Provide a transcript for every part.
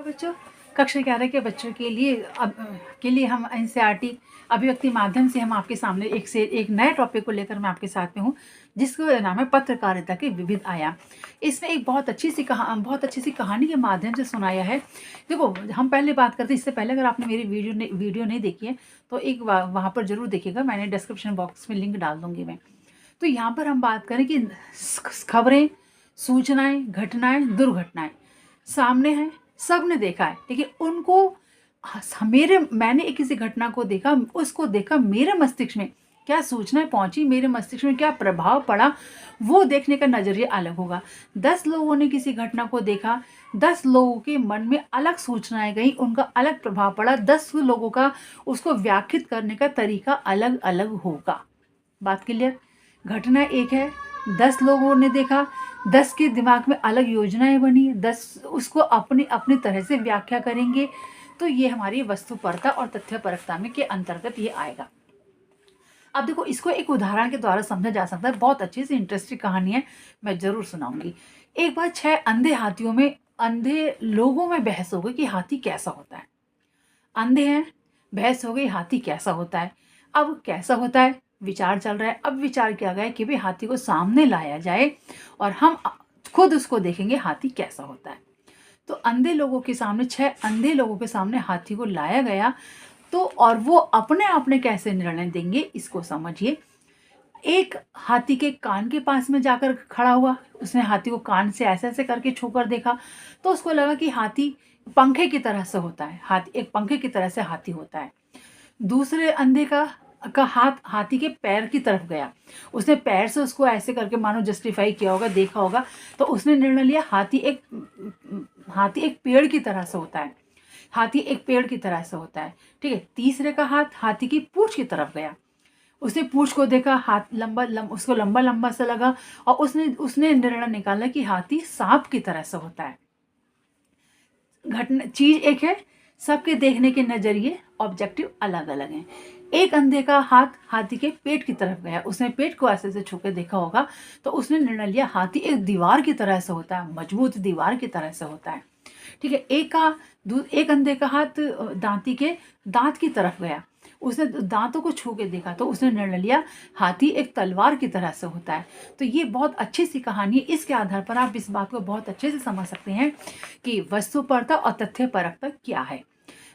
बच्चों, कक्षा 11 के बच्चों के लिए के लिए हम एनसीईआरटी अभिव्यक्ति माध्यम से हम आपके सामने एक से एक नए टॉपिक को लेकर मैं आपके साथ में हूँ, जिसका नाम है पत्रकारिता के विविध आयाम। इसमें एक बहुत अच्छी सी कहानी के माध्यम से सुनाया है। देखो, हम पहले बात करते इससे पहले अगर आपने मेरी वीडियो नहीं देखी है तो एक वहाँ पर ज़रूर देखिएगा, मैंने डिस्क्रिप्शन बॉक्स में लिंक डाल दूँगी मैं। तो यहाँ पर हम बात करें कि खबरें, सूचनाएँ, घटनाएँ, दुर्घटनाएँ सामने हैं, सबने देखा है, लेकिन उनको मैंने एक किसी घटना को देखा, उसको देखा, मेरे मस्तिष्क में क्या सूचनाएँ पहुँची, मेरे मस्तिष्क में क्या प्रभाव पड़ा, वो देखने का नज़रिया अलग होगा। 10 लोगों ने किसी घटना को देखा, 10 लोगों के मन में अलग सूचनाएँ गईं, उनका अलग प्रभाव पड़ा, 10 लोगों का उसको व्याख्यात करने का तरीका अलग-अलग होगा। बात क्लियर? घटना एक है, 10 लोगों ने देखा, 10 के दिमाग में अलग योजनाएं बनी, 10 उसको अपनी अपनी तरह से व्याख्या करेंगे। तो ये हमारी वस्तुपरता और तथ्यपरकता में के अंतर्गत ये आएगा। अब देखो, इसको एक उदाहरण के द्वारा समझा जा सकता है। बहुत अच्छी सी इंटरेस्टिंग कहानी है, मैं जरूर सुनाऊंगी। एक बार 6 अंधे लोगों में बहस हो गई कि हाथी कैसा होता है। अंधे हैं, बहस हो गई हाथी कैसा होता है। अब कैसा होता है, विचार चल रहा है। अब विचार किया गया कि भाई हाथी को सामने लाया जाए और हम खुद उसको देखेंगे हाथी कैसा होता है। तो अंधे लोगों के सामने 6 अंधे लोगों के सामने हाथी को लाया गया। तो और वो अपने आप ने कैसे निर्णय देंगे, इसको समझिए। एक हाथी के कान के पास में जाकर खड़ा हुआ, उसने हाथी को कान से ऐसे ऐसे करके छूकर देखा, तो उसको लगा कि हाथी पंखे की तरह से होता है, हाथी एक पंखे की तरह से हाथी होता है। दूसरे अंधे का हाथ हाथी के पैर की तरफ गया, उसने पैर से उसको ऐसे करके मानो जस्टिफाई किया होगा, देखा होगा, तो उसने निर्णय लिया हाथी एक पेड़ की तरह से होता है, हाथी एक पेड़ की तरह से होता है। ठीक है। तीसरे का हाथ हाथी की पूंछ की तरफ गया, उसने पूंछ को देखा, हाथ उसको लंबा लंबा सा लगा और उसने निर्णय निकाला कि हाथी सांप की तरह से होता है। घटना चीज एक है, सबके देखने के नजरिए ऑब्जेक्टिव अलग अलग हैं। एक अंधे का हाथ हाथी के पेट की तरफ गया, उसने पेट को ऐसे से छू के देखा होगा, तो उसने निर्णय लिया हाथी एक दीवार की तरह से होता है, मजबूत दीवार की तरह से होता है। ठीक है। एक अंधे का हाथ दांती के दांत की तरफ गया, उसने दांतों को छू के देखा, तो उसने निर्णय लिया हाथी एक तलवार की तरह से होता है। तो ये बहुत अच्छी सी कहानी है। इसके आधार पर आप इस बात को बहुत अच्छे से समझ सकते हैं कि वस्तुपरता और तथ्यपरकता क्या है।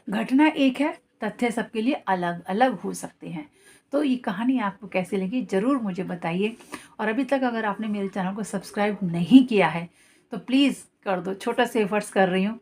घटना एक है, तथ्य सबके लिए अलग अलग हो सकते हैं। तो ये कहानी आपको कैसी लगी ज़रूर मुझे बताइए। और अभी तक अगर आपने मेरे चैनल को सब्सक्राइब नहीं किया है तो प्लीज़ कर दो, छोटा से एफर्ट्स कर रही हूँ।